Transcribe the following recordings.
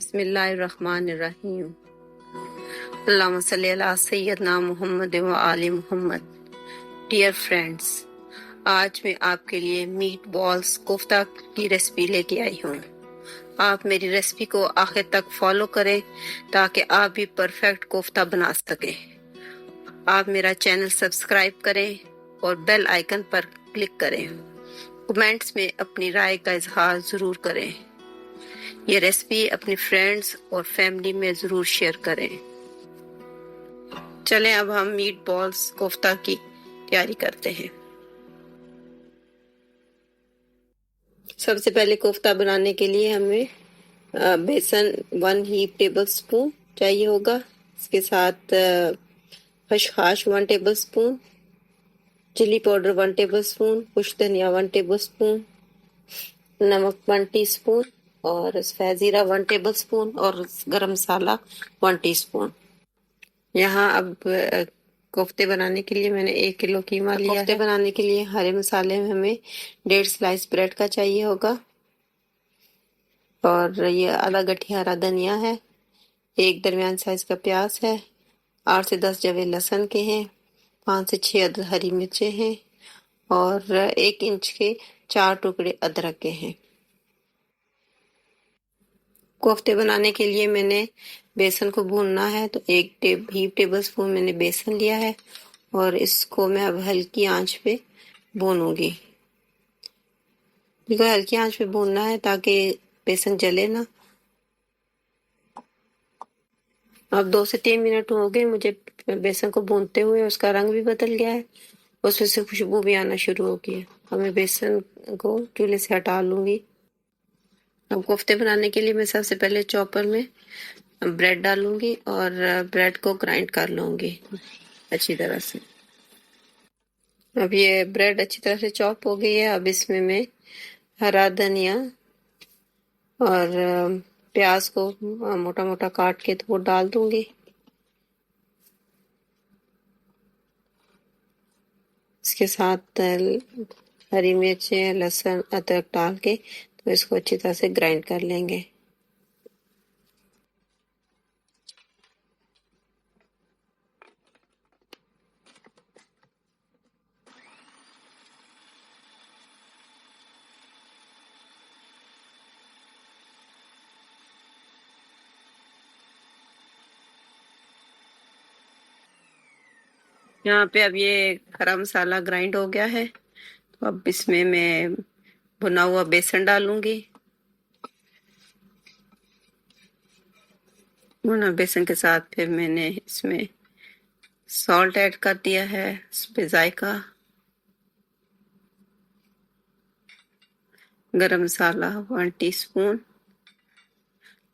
बिस्मिल्लाहिर्रहमानिर्रहीम। अल्लाहुम्मा सल्ली अला सय्यदना मुहम्मद व आलि मुहम्मद। डियर फ्रेंड्स, आज मैं आपके लिए मीट बॉल्स कोफ्ता की रेसिपी लेके आई हूँ। आप मेरी रेसिपी को आखिर तक फॉलो करें ताकि आप भी परफेक्ट कोफ्ता बना सकें। आप मेरा चैनल सब्सक्राइब करें और बेल आइकन पर क्लिक करें। कमेंट्स में अपनी राय का इजहार जरूर करें। ये रेसिपी अपने फ्रेंड्स और फैमिली में जरूर शेयर करें। चलें अब हम मीट बॉल्स कोफ्ता की तैयारी करते हैं। सबसे पहले कोफ्ता बनाने के लिए हमें बेसन 1 हीप टेबल स्पून चाहिए होगा। इसके साथ खसखस 1 tablespoon, chilli powder 1 tablespoon, कुछ धनिया 1 टेबल स्पून, नमक 1 टीस्पून और सफ़ेद जीरा 1 टेबल स्पून और गरम मसाला 1 टीस्पून। यहाँ अब कोफ्ते बनाने के लिए मैंने 1 किलो कीमा लिया है। कोफ्ते बनाने के लिए हरे मसाले में हमें 1.5 स्लाइस ब्रेड का चाहिए होगा और ये आधा गठिया हरा धनिया है, 1 दरमियान साइज का प्याज है, 8 से 10 जवे लहसुन के हैं, 5 से 6 अदद हरी मिर्चें हैं और 1 इंच के 4 टुकड़े अदरक के हैं। कोफ्ते बनाने के लिए मैंने बेसन को भूनना है तो 1 हीप टेबल स्पून मैंने बेसन लिया है और इसको मैं अब हल्की आंच पे भूनूंगी। इसको हल्की आंच पे भूनना है ताकि बेसन जले ना। अब 2 से 3 मिनट हो गए मुझे बेसन को भूनते हुए, उसका रंग भी बदल गया है, उसमें से खुशबू भी आना शुरू हो गई है। अब मैं बेसन को चूल्हे से हटा लूंगी। अब कोफ्ते बनाने के लिए मैं सबसे पहले चॉपर में ब्रेड डालूंगी और ब्रेड को ग्राइंड कर लूंगी अच्छी तरह से। अब ये ब्रेड अच्छी तरह से चॉप हो गई है। अब इसमें मैं हरा धनिया और प्याज को मोटा मोटा काट के तो वो डाल दूंगी। इसके साथ हरी मिर्चें, लहसुन, अदरक डाल के तो इसको अच्छी तरह से ग्राइंड कर लेंगे। यहाँ पे अब ये हरा मसाला ग्राइंड हो गया है तो अब इसमें मैं भुना हुआ बेसन डालूंगी। भुना बेसन के साथ फिर मैंने इसमें सॉल्ट ऐड कर दिया है, इस पे जायका, गरम मसाला 1 टीस्पून,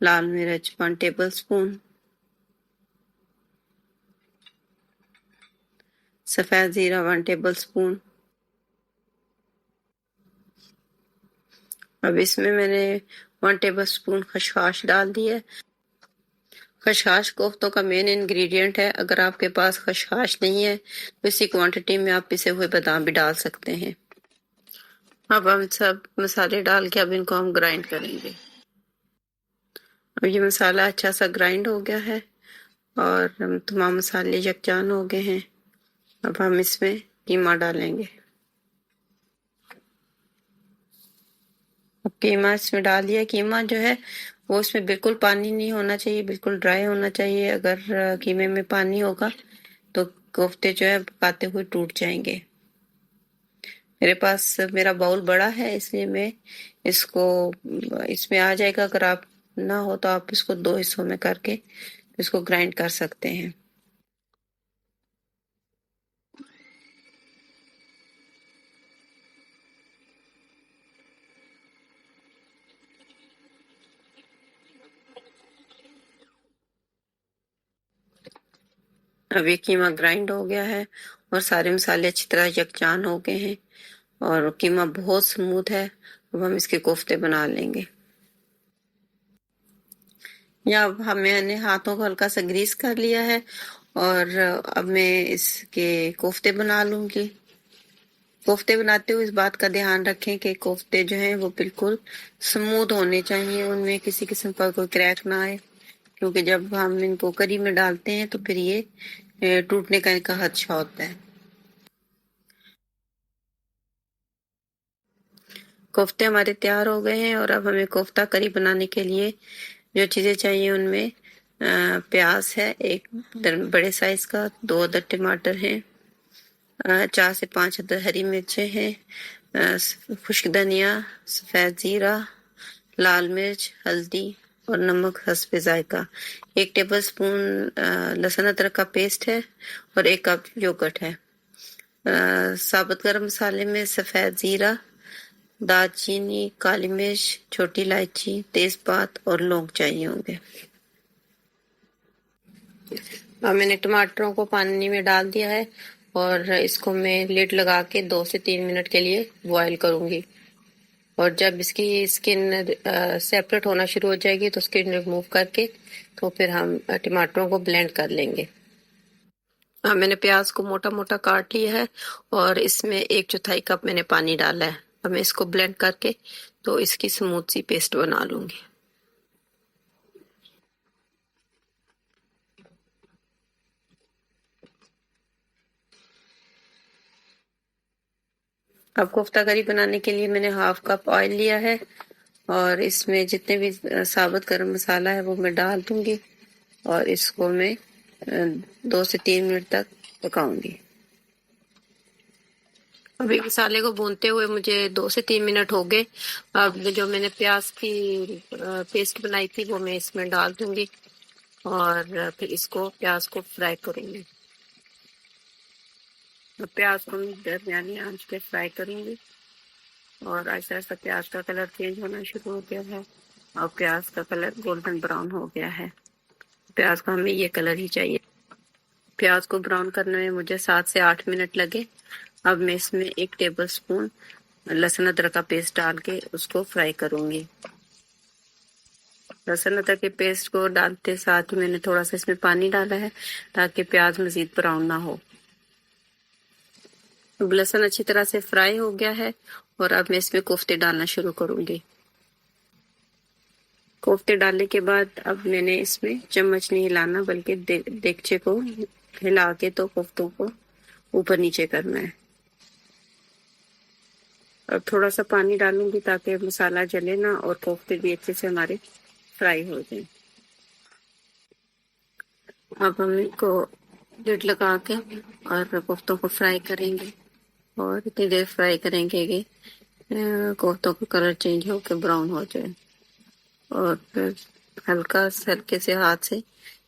लाल मिर्च 1 टेबल स्पून, सफ़ेद जीरा 1 टेबल स्पून। अब इसमें मैंने 1 टेबल स्पून खसखस डाल दी है। खसखस कोफ्तों का मेन इंग्रेडिएंट है। अगर आपके पास खसखस नहीं है तो इसी क्वांटिटी में आप पिसे हुए बादाम भी डाल सकते हैं। अब हम सब मसाले डाल के अब इनको हम ग्राइंड करेंगे। अब ये मसाला अच्छा सा ग्राइंड हो गया है और तमाम मसाले यकजान हो गए हैं। अब हम इसमें कीमा डालेंगे। अब कीमा इसमें डाल दिया। कीमा जो है वो इसमें बिल्कुल पानी नहीं होना चाहिए, बिल्कुल ड्राई होना चाहिए। अगर कीमे में पानी होगा तो कोफ्ते जो है पकाते हुए टूट जाएंगे। मेरे पास मेरा बाउल बड़ा है इसलिए मैं इसको इसमें आ जाएगा। अगर आप ना हो तो आप इसको 2 हिस्सों में करके इसको ग्राइंड कर सकते हैं। अब ये कीमा ग्राइंड हो गया है और सारे मसाले अच्छी तरह यकजान हो गए हैं और कीमा बहुत स्मूथ है। अब हम इसके कोफ्ते बना लेंगे। या अब मैंने हाथों को हल्का सा ग्रीस कर लिया है और अब मैं इसके कोफ्ते बना लूंगी। कोफ्ते बनाते हुए इस बात का ध्यान रखें कि कोफ्ते जो हैं वो बिल्कुल स्मूथ होने चाहिए, उनमें किसी किस्म का कोई क्रैक ना आए, क्योंकि जब हम इनको करी में डालते हैं तो फिर ये टूटने का इनका खदशा होता है। कोफ्ते हमारे तैयार हो गए हैं और अब हमें कोफ्ता करी बनाने के लिए जो चीज़ें चाहिए उनमें प्याज है एक बड़े साइज का, 2 अदद टमाटर हैं, 4 से 5 अदद हरी मिर्चें हैं, खुश्क धनिया, सफ़ेद ज़ीरा, लाल मिर्च, हल्दी और नमक हस्बे जायका। 1 टेबल स्पून लहसुन अदरक का पेस्ट है और 1 कप योगर्ट है। साबुत गरम मसाले में सफ़ेद ज़ीरा, दालचीनी, काली मिर्च, छोटी इलायची, तेजपात और लौंग चाहिए होंगे। अब मैंने टमाटरों को पानी में डाल दिया है और इसको मैं लिड लगा के 2 से 3 मिनट के लिए बॉयल करूंगी, और जब इसकी स्किन सेपरेट होना शुरू हो जाएगी तो स्किन रिमूव करके तो फिर हम टमाटरों को ब्लेंड कर लेंगे। मैंने प्याज को मोटा मोटा काट लिया है और इसमें 1/4 कप मैंने पानी डाला है। अब मैं इसको ब्लेंड करके तो इसकी स्मूथ सी पेस्ट बना लूंगी। अब कोफ्ता करी बनाने के लिए मैंने 1/2 कप ऑयल लिया है और इसमें जितने भी साबुत गरम मसाला है वो मैं डाल दूंगी और इसको मैं 2 से 3 मिनट तक पकाऊंगी। अभी मसाले को भूनते हुए मुझे 2 से 3 मिनट हो गए। अब जो मैंने प्याज की पेस्ट बनाई थी वो मैं इसमें डाल दूंगी और फिर इसको प्याज को फ्राई करूंगी। प्याज को मैं दरमियानी आंच पे फ्राई करूंगी और ऐसा ऐसा प्याज का कलर चेंज होना शुरू हो गया है और प्याज का कलर गोल्डन ब्राउन हो गया है। प्याज का हमें ये कलर ही चाहिए। प्याज को ब्राउन करने में मुझे 7 से 8 मिनट लगे। अब मैं इसमें 1 टेबल स्पून लहसुन अदरक का पेस्ट डाल के उसको फ्राई करूंगी। लहसुन अदरक के पेस्ट को डालते साथ ही मैंने थोड़ा सा इसमें पानी डाला है ताकि प्याज मजीद ब्राउन ना हो। लहसुन अच्छी तरह से फ्राई हो गया है और अब मैं इसमें कोफ्ते डालना शुरू करूंगी। कोफ्ते डालने के बाद अब मैंने इसमें चम्मच नहीं हिलाना बल्कि देगचे को हिला के तो कोफ्तों को ऊपर नीचे करना है। अब थोड़ा सा पानी डालूंगी ताकि मसाला जले ना और कोफ्ते भी अच्छे से हमारे फ्राई हो जाए। अब हम इनको लिड लगा के और कोफ्तों को फ्राई करेंगे और इतनी देर फ्राई करेंगे कि कोफ्तों का कलर चेंज हो के ब्राउन हो जाए और फिर हल्के से हाथ से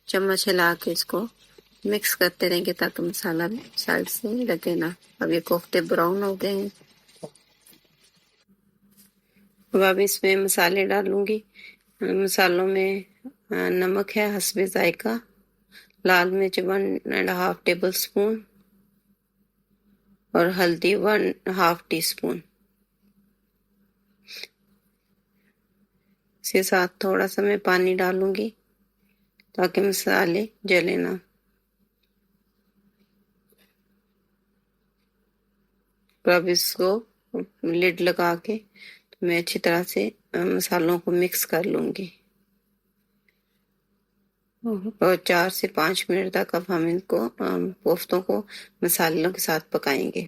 चम्मच हिला के इसको मिक्स करते रहेंगे ताकि मसाला साइड से लगे ना। अब ये कोफ्ते ब्राउन हो गए हैं। अब इसमें मसाले डालूंगी। मसालों में नमक है हस्बे जायका, लाल मिर्च 1.5 टेबल स्पून और हल्दी 1/2 टीस्पून। इसके साथ थोड़ा सा मैं पानी डालूंगी ताकि मसाले जले ना। अब इसको लिड लगा के तो मैं अच्छी तरह से मसालों को मिक्स कर लूंगी और 4 से 5 मिनट तक अब हम इनको कोफ्तों को मसालों के साथ पकाएंगे।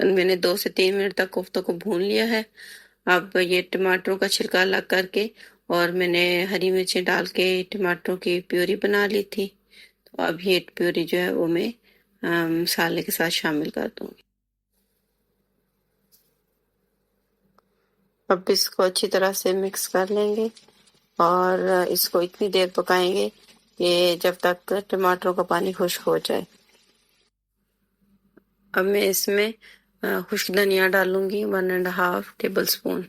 मैंने 2 से 3 मिनट तक कोफ्तों को भून लिया है। अब ये टमाटरों का छिलका अलग करके और मैंने हरी मिर्चें डाल के टमाटरों की प्यूरी बना ली थी, तो अब ये प्यूरी जो है वो मैं मसाले के साथ शामिल कर दूंगी। अब इसको अच्छी तरह से मिक्स कर लेंगे और इसको इतनी देर पकाएंगे कि जब तक टमाटरों का पानी खुश्क हो जाए। अब मैं इसमें खुश्क धनिया डालूंगी 1.5 टेबल स्पून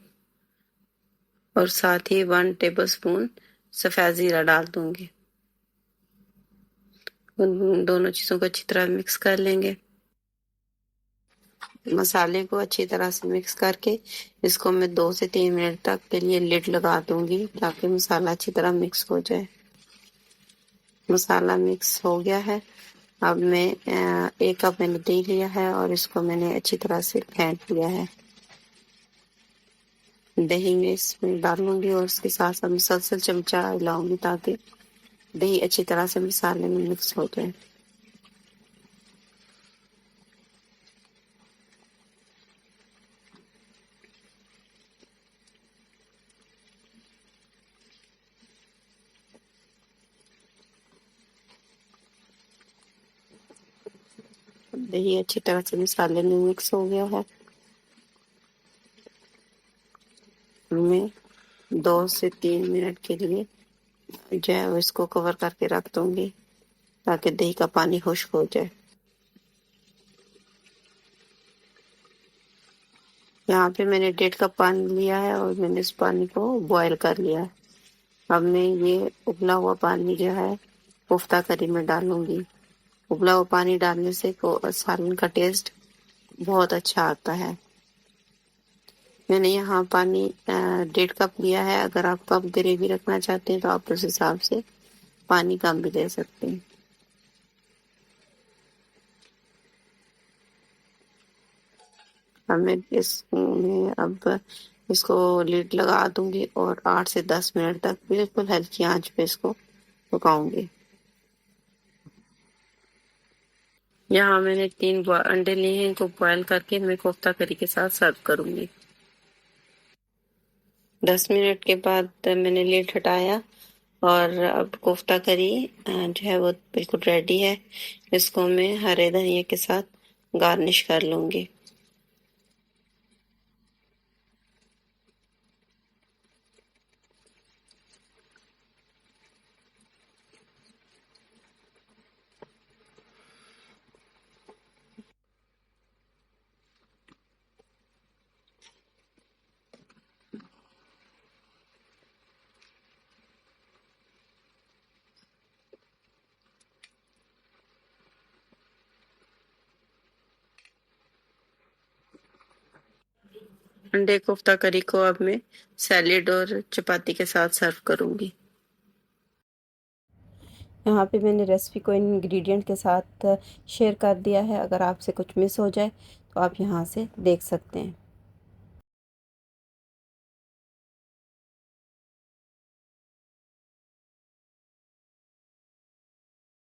और साथ ही 1 टेबल स्पून सफ़ेद ज़ीरा डाल दूंगी। उन दोनों चीज़ों को अच्छी तरह मिक्स कर लेंगे। मसाले को अच्छी तरह से मिक्स करके इसको मैं 2 से 3 मिनट तक के लिए लिड लगा दूंगी ताकि मसाला अच्छी तरह मिक्स हो जाए। मसाला मिक्स हो गया है अब मैं 1 कप मैंने दही लिया है और इसको मैंने अच्छी तरह से फेंट लिया है। दही में इसमें डालूंगी और उसके साथ साथ मुसलसल चमचा हिलाऊंगी ताकि दही अच्छी तरह से मसाले में मिक्स हो जाए। दही अच्छी तरह से मसाले में मिक्स हो गया है। मैं 2 से 3 मिनट के लिए जो है इसको कवर करके रख दूंगी ताकि दही का पानी खुश्क हो जाए। यहाँ पे मैंने 1.5 कप पानी लिया है और मैंने इस पानी को बॉयल कर लिया है। अब मैं ये उबला हुआ पानी जो है कोफ्ता करी में डालूंगी। उबला हुआ पानी डालने से सालन का टेस्ट बहुत अच्छा आता है। मैंने यहाँ पानी 1.5 कप लिया है। अगर आप कप ग्रेवी रखना चाहते हैं तो आप उस हिसाब से पानी कम भी दे सकते हैं। अब इसको लिड लगा दूंगी और 8 से 10 मिनट तक बिल्कुल हल्की आंच पे इसको पकाऊंगी। यहाँ मैंने 3 अंडे लिए हैं, इनको बॉयल करके मैं कोफ्ता करी के साथ सर्व करूंगी। 10 मिनट के बाद मैंने लिड हटाया और अब कोफ्ता करी जो है वो बिल्कुल रेडी है। इसको मैं हरे धनिया के साथ गार्निश कर लूंगी। अंडे कोफ्ता करी को अब मैं सैलेड और चपाती के साथ सर्व करूंगी। यहाँ पे मैंने रेसिपी को इंग्रेडिएंट के साथ शेयर कर दिया है। अगर आपसे कुछ मिस हो जाए तो आप यहाँ से देख सकते हैं।